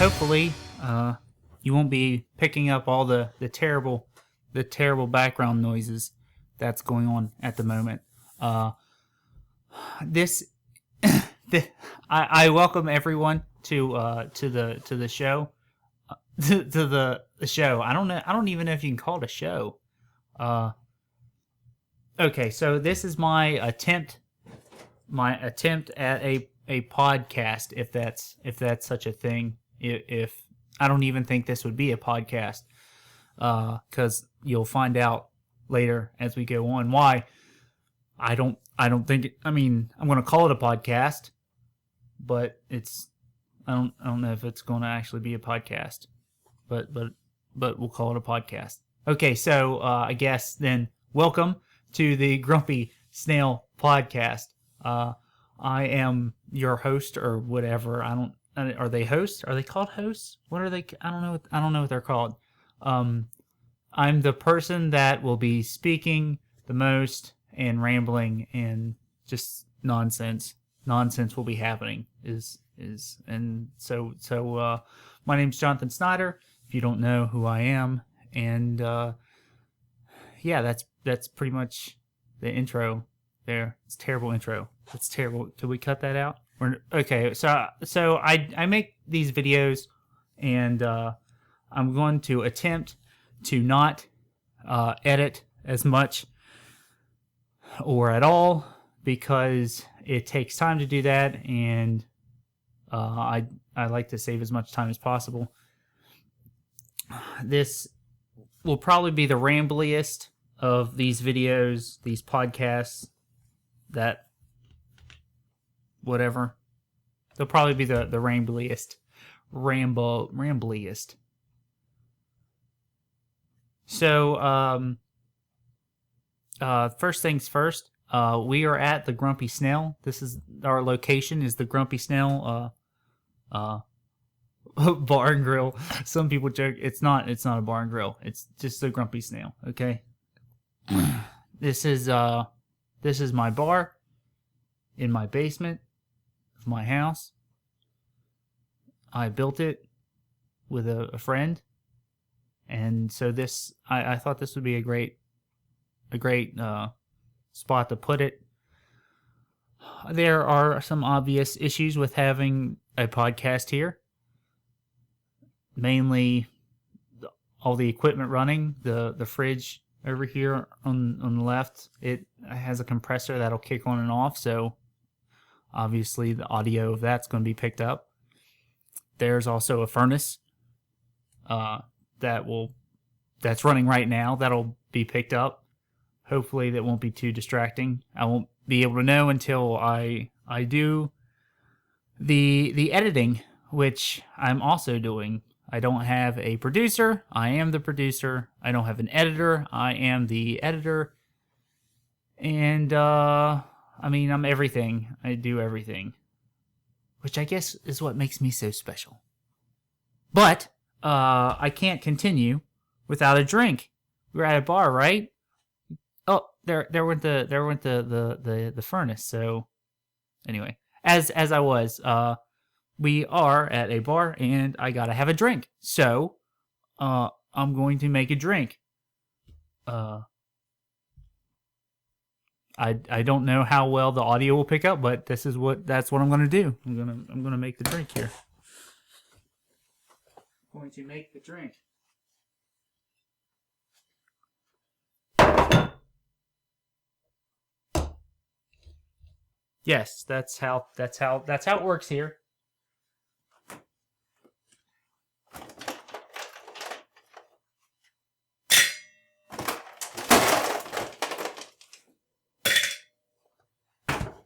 hopefully, you won't be picking up all the terrible background noises that's going on at the moment. This, I welcome everyone to the show, to the show. I don't even know if you can call it a show. Okay, so this is my attempt at a podcast, if that's such a thing. If I don't even think this would be a podcast, because you'll find out later as we go on why I don't think it, I mean, I'm going to call it a podcast, but I don't know if it's going to actually be a podcast, but we'll call it a podcast. Okay, so I guess then welcome to the Grumpy Snail podcast. I am your host, or whatever. Are they hosts? Are they called hosts? What are they? I don't know what they're called. I'm the person that will be speaking the most and rambling and just nonsense. Nonsense will be happening. So my name's Jonathan Snyder. If you don't know who I am, and yeah, that's pretty much the intro. There, it's a terrible intro. It's terrible. Could we cut that out? Okay, so I make these videos, and I'm going to attempt to not edit as much or at all, because it takes time to do that, and I like to save as much time as possible. This will probably be the rambliest of these videos, these podcasts, that whatever. They'll probably be the rambliest. So, first things first, we are at the Grumpy Snail. This is our location, is the Grumpy Snail bar and grill. Some people joke it's not a bar and grill. It's just the Grumpy Snail, okay? This is my bar in my basement of my house. I built it with a friend, and so I thought this would be a great spot to put it. There are some obvious issues with having a podcast here. Mainly all the equipment running, the fridge over here on the left, it has a compressor that'll kick on and off, so obviously the audio of that's going to be picked up. There's also a furnace that's running right now that'll be picked up. Hopefully that won't be too distracting. I won't be able to know until I do the editing, which I'm also doing. I don't have a producer. I am the producer. I don't have an editor. I am the editor. And, I mean, I'm everything. I do everything. Which I guess is what makes me so special. But, I can't continue without a drink. We're at a bar, right? Oh, there went the furnace. So, anyway, as I was, we are at a bar, and I gotta have a drink. So, I'm going to make a drink. I don't know how well the audio will pick up, but that's what I'm gonna do. I'm gonna make the drink here. I'm going to make the drink. Yes, that's how it works here.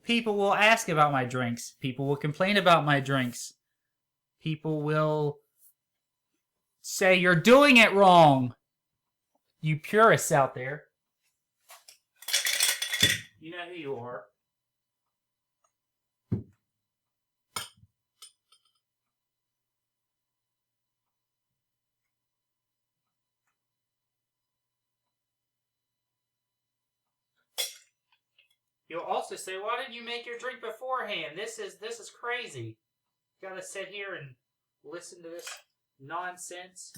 People will ask about my drinks. People will complain about my drinks. People will say, you're doing it wrong. You purists out there. You know who you are. You'll also say, why didn't you make your drink beforehand? This is crazy. You gotta sit here and listen to this nonsense?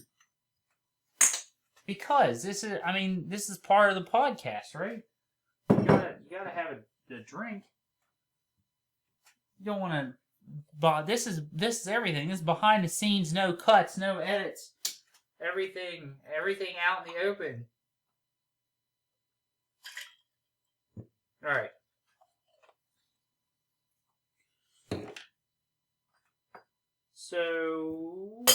Because this is part of the podcast, right? You gotta have a drink. You don't want to. But this is everything. This is behind the scenes, no cuts, no edits. Everything out in the open. All right. So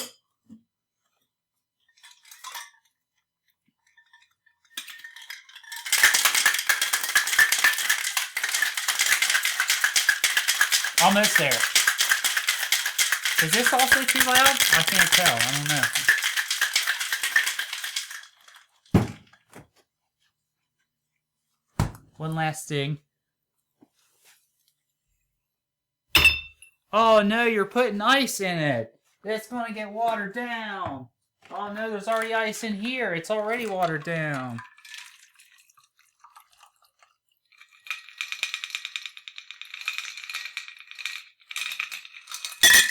almost there. Is this also too loud? I can't tell. I don't know. One last thing. Oh no, you're putting ice in it. It's going to get watered down. Oh no, there's already ice in here. It's already watered down.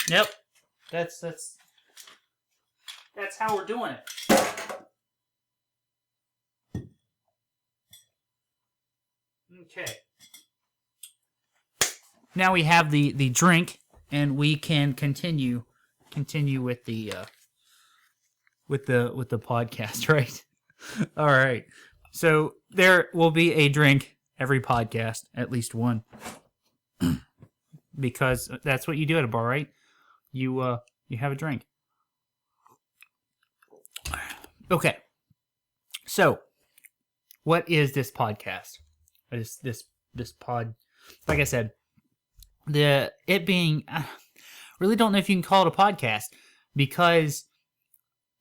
Yep. That's how we're doing it. Okay. Now we have the drink, and we can continue with the podcast, right? All right. So there will be a drink every podcast, at least one, because that's what you do at a bar, right? You have a drink. Okay. So, what is this podcast? This pod? Like I said, it being, I really don't know if you can call it a podcast because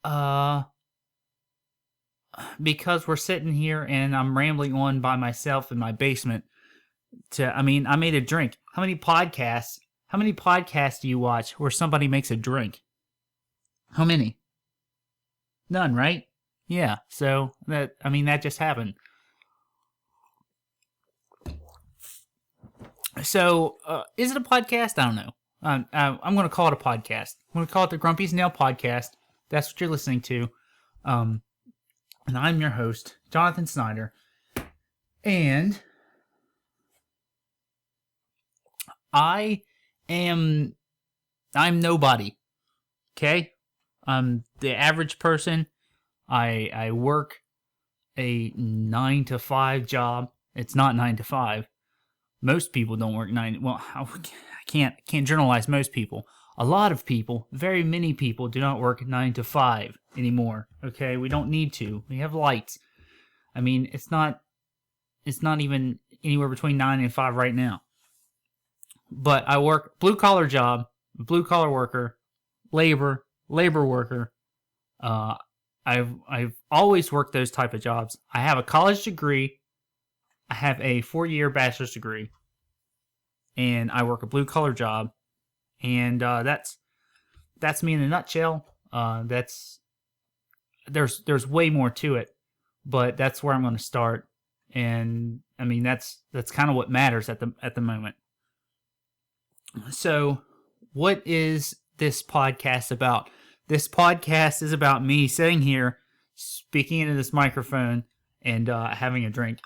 we're sitting here and I'm rambling on by myself in my basement. I made a drink. How many podcasts do you watch where somebody makes a drink? How many? None, right? Yeah. So that just happened. So, is it a podcast? I don't know. I'm going to call it a podcast. I'm going to call it the Grumpy Snail Podcast. That's what you're listening to. And I'm your host, Jonathan Snyder. And I'm nobody. Okay? I'm the average person. I work a 9-to-5 job. It's not 9 to 5. Most people don't work 9. Well, I can't generalize most people. A lot of people, very many people, do not work 9 to 5 anymore. Okay, we don't need to. We have lights. It's not even anywhere between 9 and 5 right now. But I work blue collar job, blue collar worker, labor worker. I've always worked those type of jobs. I have a college degree. I have a 4-year bachelor's degree, and I work a blue collar job, and that's me in a nutshell. There's way more to it, but that's where I'm going to start, and that's kind of what matters at the moment. So, what is this podcast about? This podcast is about me sitting here, speaking into this microphone, and having a drink.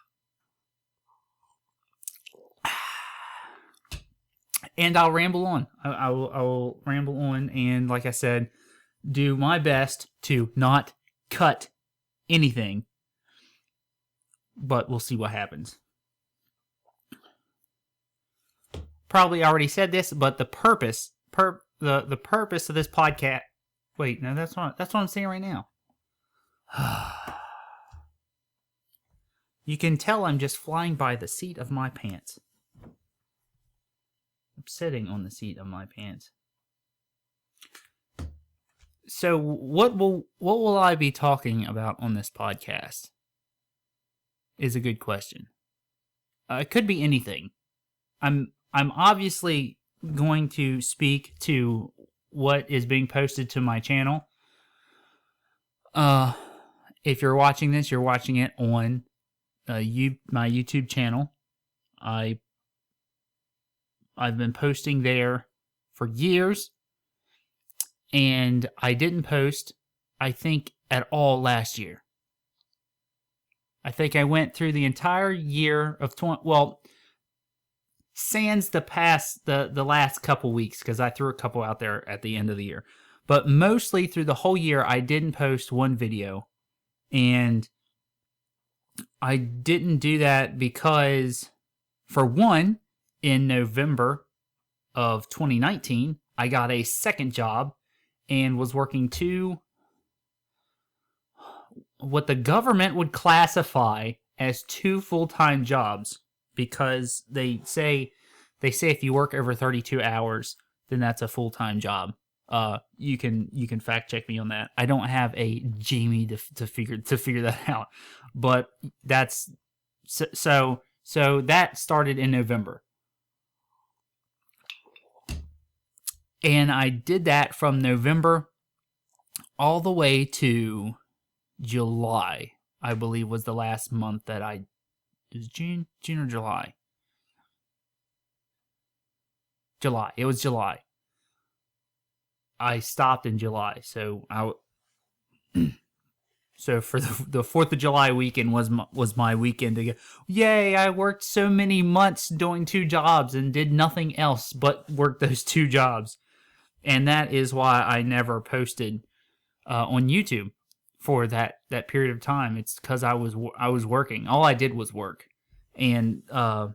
And I'll ramble on. I will ramble on, and like I said, do my best to not cut anything. But we'll see what happens. Probably already said this, but the purpose of this podcast. Wait, no, that's what I'm saying right now. You can tell I'm just flying by the seat of my pants. I'm sitting on the seat of my pants. So what will I be talking about on this podcast? Is a good question. It could be anything. I'm obviously going to speak to what is being posted to my channel. If you're watching this, you're watching it on my YouTube channel. I've been posting there for years, and I didn't post, I think, at all last year. I think I went through the entire year of sans the last couple weeks, because I threw a couple out there at the end of the year. But mostly through the whole year, I didn't post one video. And I didn't do that because, for one, in November of 2019, I got a second job and was working what the government would classify as 2 full-time jobs, because they say if you work over 32 hours, then that's a full-time job. You can fact check me on that. I don't have a Jamie to figure that out, but that's so that started in November, and I did that from November all the way to July. I believe was the last month that it was June or July. July. It was July. I stopped in July, so so for the 4th of July weekend was my weekend to go, yay, I worked so many months doing 2 jobs and did nothing else but work those 2 jobs. And that is why I never posted on YouTube for that period of time. It's because I was working. All I did was work. And the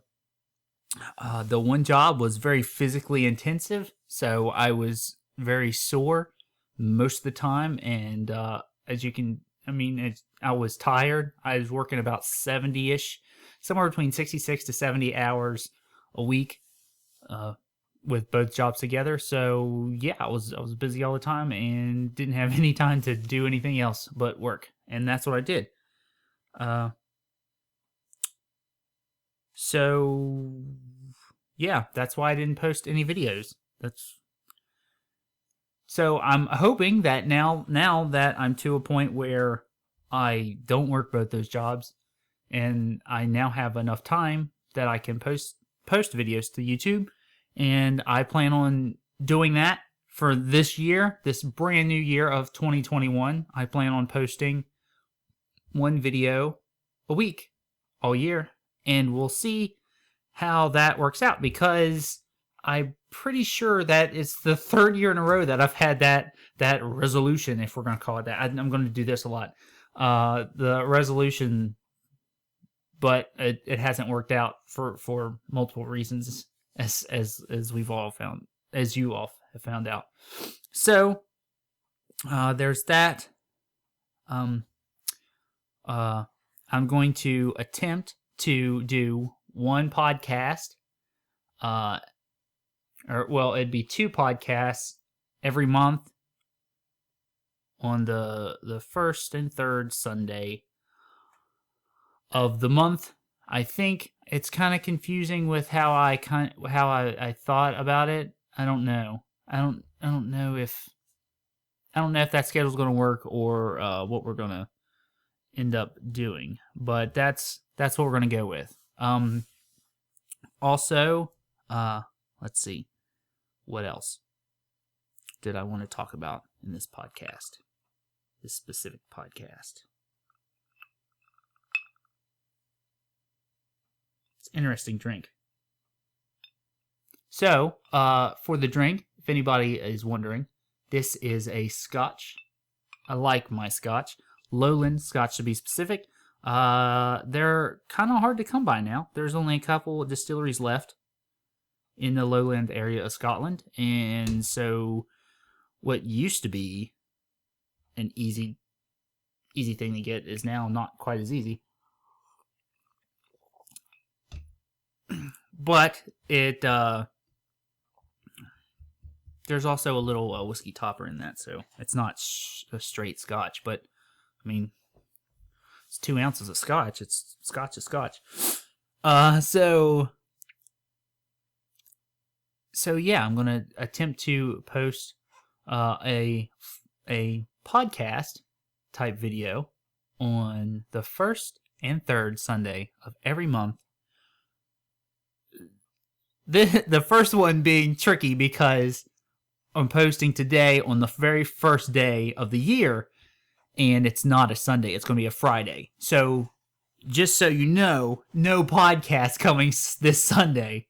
one job was very physically intensive, so I was very sore most of the time, and as you can, I was tired. I was working about 70-ish, somewhere between 66 to 70 hours a week with both jobs together. So yeah, I was busy all the time and didn't have any time to do anything else but work, and that's what I did. So yeah, that's why I didn't post any videos. So I'm hoping that now that I'm to a point where I don't work both those jobs, and I now have enough time that I can post videos to YouTube, and I plan on doing that for this year, this brand new year of 2021. I plan on posting 1 video a week all year, and we'll see how that works out, because I'm pretty sure that it's the 3rd year in a row that I've had that resolution, if we're going to call it that. I'm going to do this a lot. The resolution, but it hasn't worked out for multiple reasons, as we've all found, as you all have found out. So there's that. I'm going to attempt to do 1 podcast, it'd be 2 podcasts every month on the 1st and 3rd Sunday of the month. I think it's kind of confusing with how I thought about it. I don't know. I don't know if that schedule's going to work, or what we're going to end up doing. But that's what we're going to go with. Also, let's see. What else did I want to talk about in this podcast? This specific podcast. It's an interesting drink. So, for the drink, if anybody is wondering, this is a Scotch. I like my Scotch. Lowland Scotch, to be specific. They're kind of hard to come by now. There's only a couple of distilleries left in the lowland area of Scotland, and so what used to be an easy thing to get is now not quite as easy. But it there's also a little whiskey topper in that, so it's not a straight Scotch. But it's 2 ounces of Scotch. It's Scotch is Scotch. So yeah, I'm gonna attempt to post a podcast type video on the 1st and 3rd Sunday of every month. The first one being tricky because I'm posting today on the very first day of the year, and it's not a Sunday. It's going to be a Friday. So just so you know, no podcast coming this Sunday.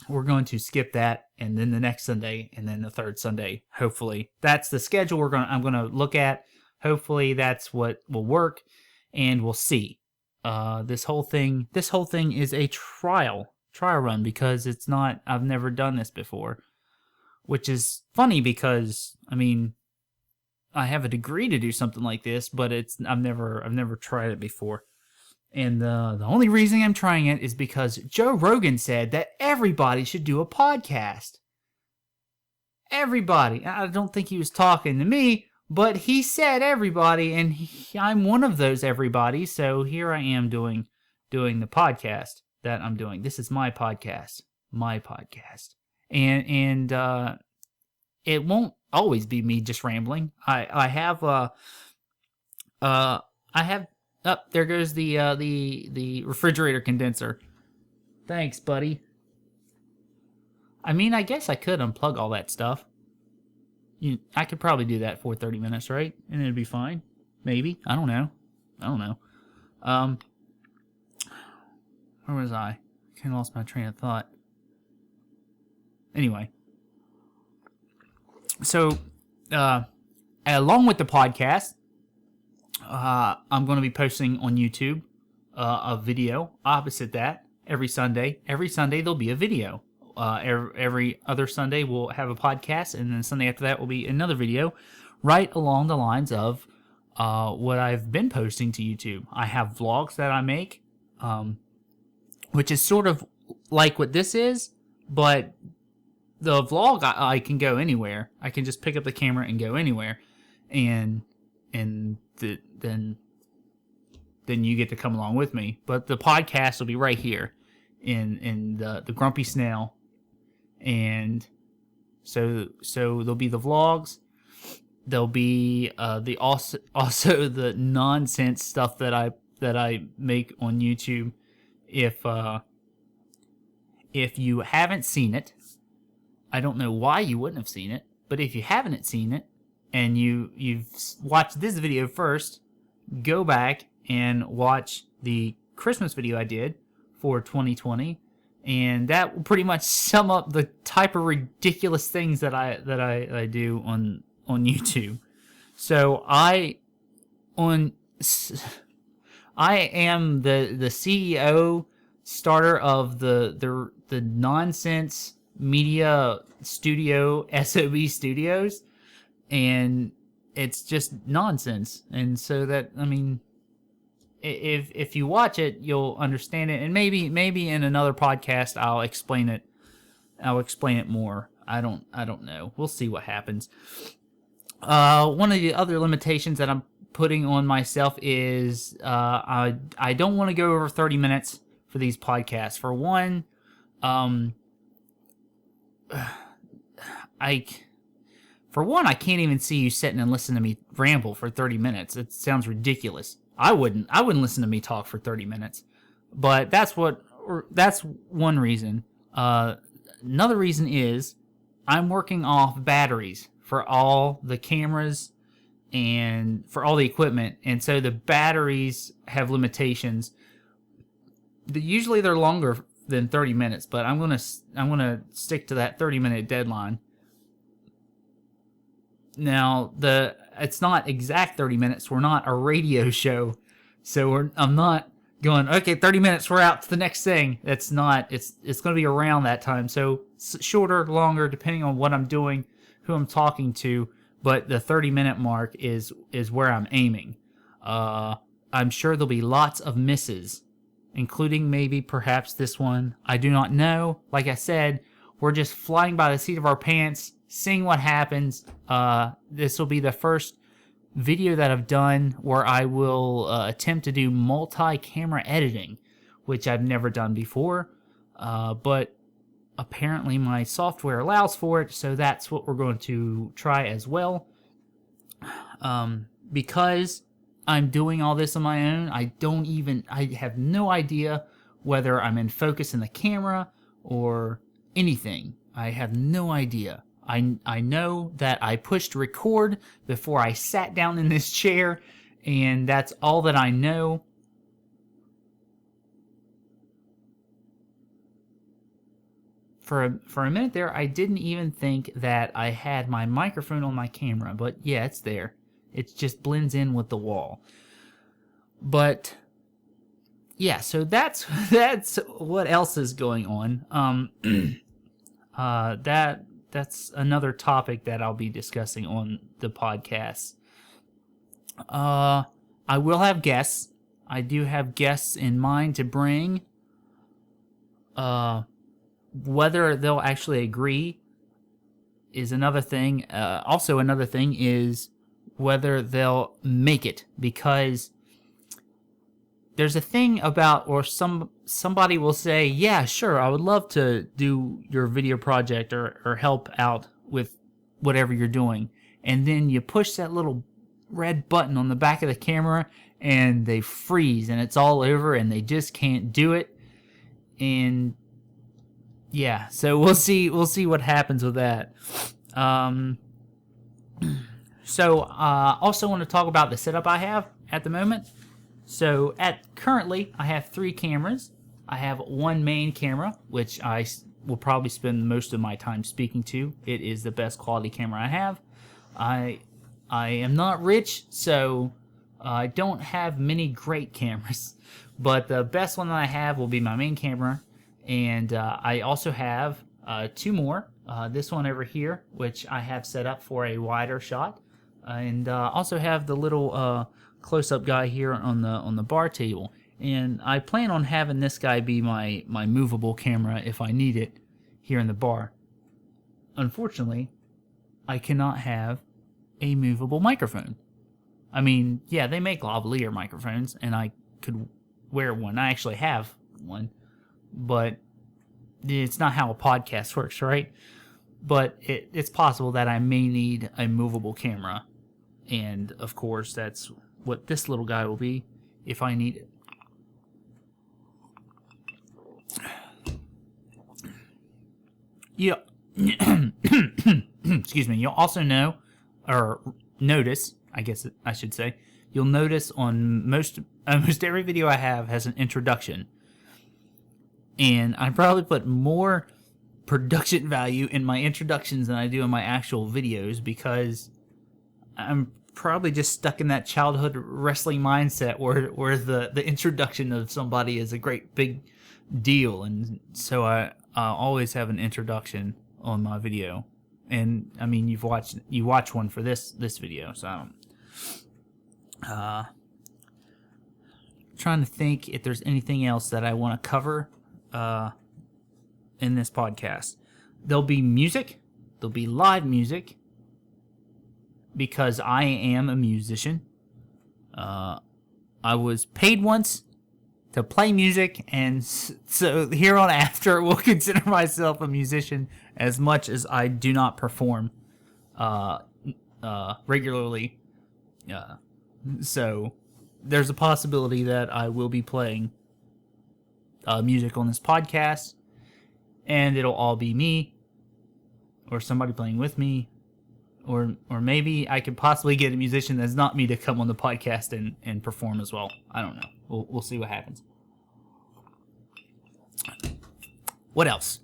We're going to skip that, and then the next Sunday, and then the third Sunday. Hopefully, that's the schedule I'm going to look at. Hopefully, that's what will work, and we'll see. This whole thing is a trial run because it's not. I've never done this before, which is funny because I mean, I have a degree to do something like this, but I've never tried it before. And the only reason I'm trying it is because Joe Rogan said that everybody should do a podcast. Everybody. I don't think he was talking to me, but he said everybody, and I'm one of those everybody. So here I am doing the podcast that I'm doing. This is my podcast, and it won't always be me just rambling. I have there goes the refrigerator condenser. Thanks, buddy. I mean, I guess I could unplug all that stuff. I could probably do that for 30 minutes, right? And it'd be fine. Maybe. I don't know. Where was I? Kind of lost my train of thought. Anyway. So, along with the podcast, I'm going to be posting on YouTube a video opposite that every Sunday. Every Sunday there'll be a video. Every other Sunday we'll have a podcast, and then the Sunday after that will be another video, right along the lines of what I've been posting to YouTube. I have vlogs that I make, which is sort of like what this is, but the vlog I can go anywhere. I can just pick up the camera and go anywhere, and then you get to come along with me. But the podcast will be right here in the Grumpy Snail, and so there'll be the vlogs. There'll be the also the nonsense stuff that I make on YouTube. If you haven't seen it, I don't know why you wouldn't have seen it, but if you haven't seen it and you've watched this video first, go back and watch the Christmas video I did for 2020, and that will pretty much sum up the type of ridiculous things that I do on YouTube. So I am the CEO starter of the nonsense media studio, SOB Studios, and it's just nonsense. And so that, I mean, if you watch it, you'll understand it, and maybe in another podcast I'll explain it more. I don't know. We'll see what happens. One of the other limitations that I'm putting on myself is I don't want to go over 30 minutes for these podcasts. For one, I can't even see you sitting and listening to me ramble for 30 minutes. It sounds ridiculous. I wouldn't listen to me talk for 30 minutes. But that's one reason. Another reason is I'm working off batteries for all the cameras and for all the equipment, and so the batteries have limitations. Usually they're longer than 30 minutes, but I'm gonna stick to that 30-minute deadline. Now, it's not exact 30 minutes. We're not a radio show, so I'm not going, okay, 30 minutes, we're out to the next thing. It's not. It's going to be around that time. So shorter, longer, depending on what I'm doing, who I'm talking to. But the 30-minute mark is where I'm aiming. I'm sure there'll be lots of misses, including maybe perhaps this one. I do not know. Like I said, we're just flying by the seat of our pants, seeing what happens. This will be the first video that I've done where I will attempt to do multi-camera editing, which I've never done before. But apparently my software allows for it, so that's what we're going to try as well. Because I'm doing all this on my own, I have no idea whether I'm in focus in the camera or anything. I have no idea. I know that I pushed record before I sat down in this chair, and that's all that I know. For a minute there, I didn't even think that I had my microphone on my camera, but yeah, it's there. It just blends in with the wall. But yeah, so that's what else is going on. That's another topic that I'll be discussing on the podcast. I will have guests. I do have guests in mind to bring. Whether they'll actually agree is another thing. Also, another thing is whether they'll make it, because there's a thing about, or somebody will say, yeah, sure, I would love to do your video project or help out with whatever you're doing. And then you push that little red button on the back of the camera and they freeze and it's all over and they just can't do it. And yeah, so we'll see what happens with that. So also want to talk about the setup I have at the moment. So currently I have 3 cameras. I have one main camera, which I will probably spend most of my time speaking to. It is the best quality camera I have. I am not rich, so I don't have many great cameras. But the best one that I have will be my main camera. And I also have 2 more. This one over here, which I have set up for a wider shot. And also have the little close-up guy here on the bar table. And I plan on having this guy be my movable camera if I need it here in the bar. Unfortunately, I cannot have a movable microphone. I mean, yeah, they make lavalier microphones, and I could wear one. I actually have one, but it's not how a podcast works, right? But it's possible that I may need a movable camera. And, of course, that's what this little guy will be if I need it. Yeah. Excuse me. You'll also know, or notice, I guess I should say, you'll notice on almost every video I have has an introduction. And I probably put more production value in my introductions than I do in my actual videos, because I'm probably just stuck in that childhood wrestling mindset where the introduction of somebody is a great big deal, and so I always have an introduction on my video. And I mean, you watch one for this video, so trying to think if there's anything else that I want to cover in this podcast. There'll be music. There'll be live music, because I am a musician. I was paid once to play music, and so here on after will consider myself a musician, as much as I do not perform regularly. So there's a possibility that I will be playing music on this podcast, and it'll all be me or somebody playing with me. Or maybe I could possibly get a musician that's not me to come on the podcast and perform as well. I don't know. We'll see what happens. What else?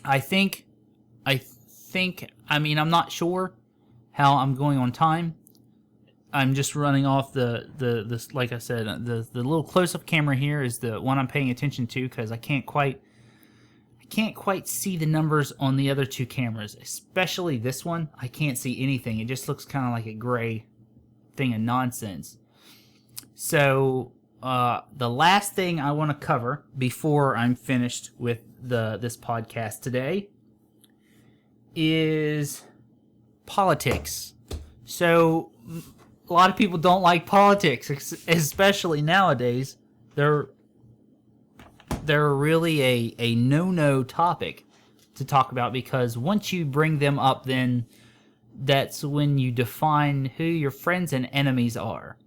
I mean, I'm not sure how I'm going on time. I'm just running off the like I said, the little close-up camera here is the one I'm paying attention to, because I can't quite see the numbers on the other 2 cameras, especially this one. I can't see anything. It just looks kind of like a gray thing of nonsense. So the last thing I want to cover before I'm finished with this podcast today is politics. So a lot of people don't like politics, especially nowadays. They're really a no-no topic to talk about, because once you bring them up, then that's when you define who your friends and enemies are.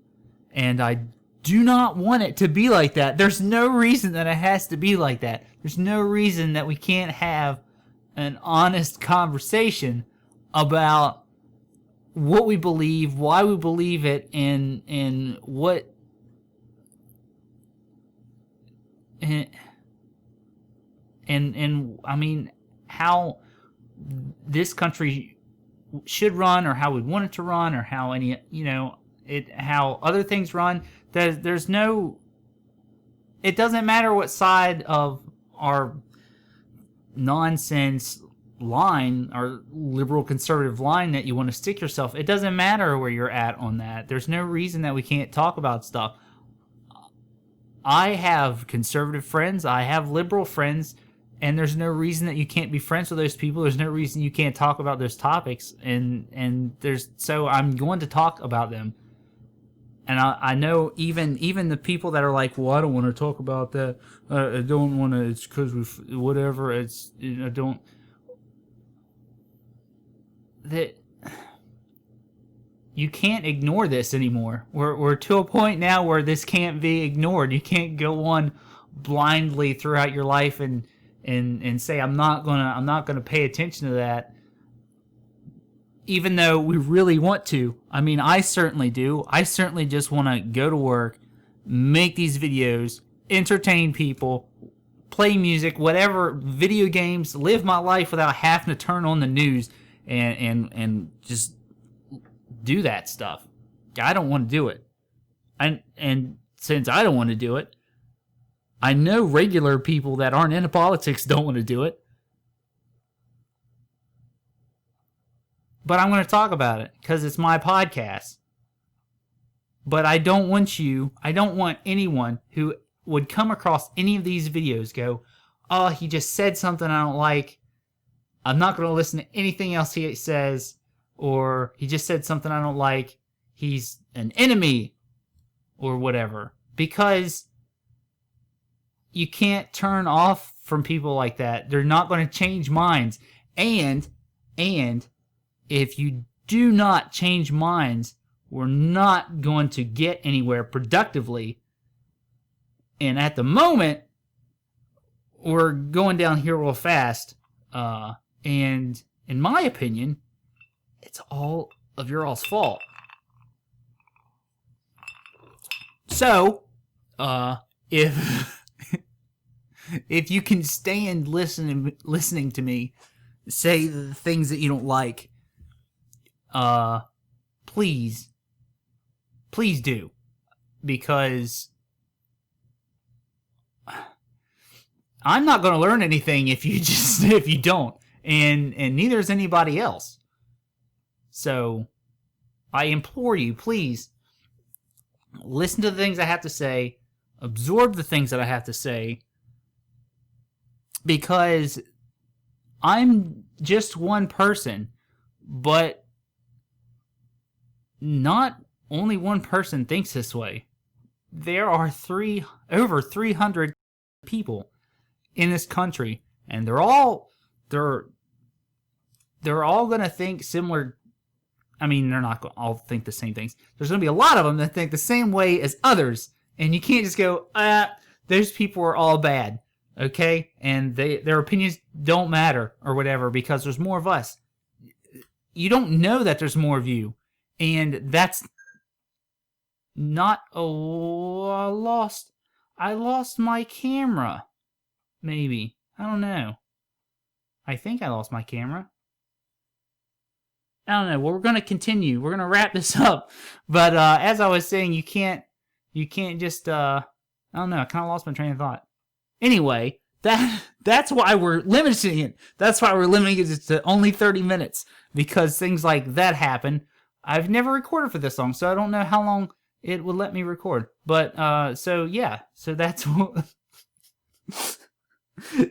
And I do not want it to be like that. There's no reason that it has to be like that. There's no reason that we can't have an honest conversation about what we believe, why we believe it, and what and I mean how this country should run, or how we want it to run, or how how other things run. There's no. It doesn't matter what side of our nonsense line, our liberal conservative line that you want to stick yourself. It doesn't matter where you're at on that. There's no reason that we can't talk about stuff. I have conservative friends. I have liberal friends. And there's no reason that you can't be friends with those people. There's no reason you can't talk about those topics. So I'm going to talk about them. And I know even the people that are like, well, I don't want to talk about that. I don't want to. It's because whatever. It's I don't. That you can't ignore this anymore. We're to a point now where this can't be ignored. You can't go on blindly throughout your life and say I'm not gonna pay attention to that, even though we really want to. I mean, I certainly do. I certainly just want to go to work, make these videos, entertain people, play music, whatever, video games, live my life without having to turn on the news and just do that stuff. I don't want to do it. And since I don't want to do it, I know regular people that aren't into politics don't want to do it. But I'm going to talk about it because it's my podcast. But I don't want anyone who would come across any of these videos go, oh, he just said something I don't like. I'm not going to listen to anything else he says. Or he just said something I don't like. He's an enemy. Or whatever. Because you can't turn off from people like that. They're not going to change minds. And if you do not change minds, we're not going to get anywhere productively. And at the moment, we're going down here real fast. And in my opinion, it's all of your all's fault. So, if you can stand listening to me say the things that you don't like, please do, because I'm not going to learn anything if you don't, and neither is anybody else. So I implore you, please listen to the things I have to say, absorb the things that I have to say, because I'm just one person, but not only one person thinks this way. There are over 300 people in this country, and they're all going to think similar. I mean, they're not going to all think the same things. There's going to be a lot of them that think the same way as others, and you can't just go, those people are all bad, okay? And their opinions don't matter or whatever because there's more of us. You don't know that there's more of you, and that's not. Oh, I lost my camera. Maybe. I don't know. I think I lost my camera. I don't know. Well, we're going to continue. We're going to wrap this up. But as I was saying, you can't just, I don't know. I kind of lost my train of thought. Anyway, that's why we're limiting it. That's why we're limiting it to only 30 minutes. Because things like that happen. I've never recorded for this long, so I don't know how long it would let me record. But, so yeah. So that's what...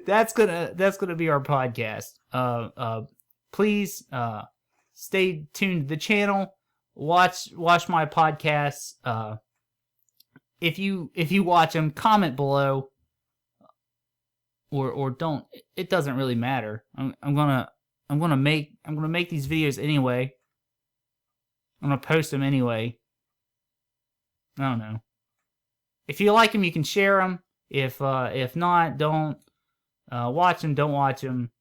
that's gonna be our podcast. Please, stay tuned to the channel. Watch my podcasts. If you watch them, comment below, or don't. It doesn't really matter. I'm gonna make these videos anyway. I'm gonna post them anyway. I don't know. if you like them, you can share them. If not, don't watch them. Don't watch them.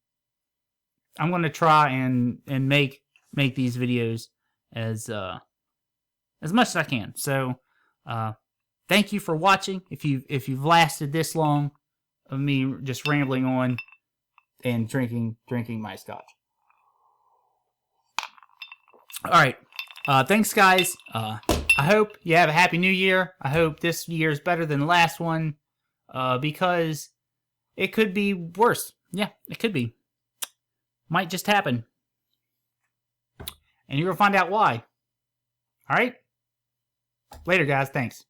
I'm gonna try and make these videos as much as I can. So, thank you for watching. If you've lasted this long of me just rambling on and drinking my scotch. All right. Thanks, guys. I hope you have a happy new year. I hope this year is better than the last one, because it could be worse. Yeah, it could be. Might just happen. And you're going to find out why. All right? Later, guys. Thanks.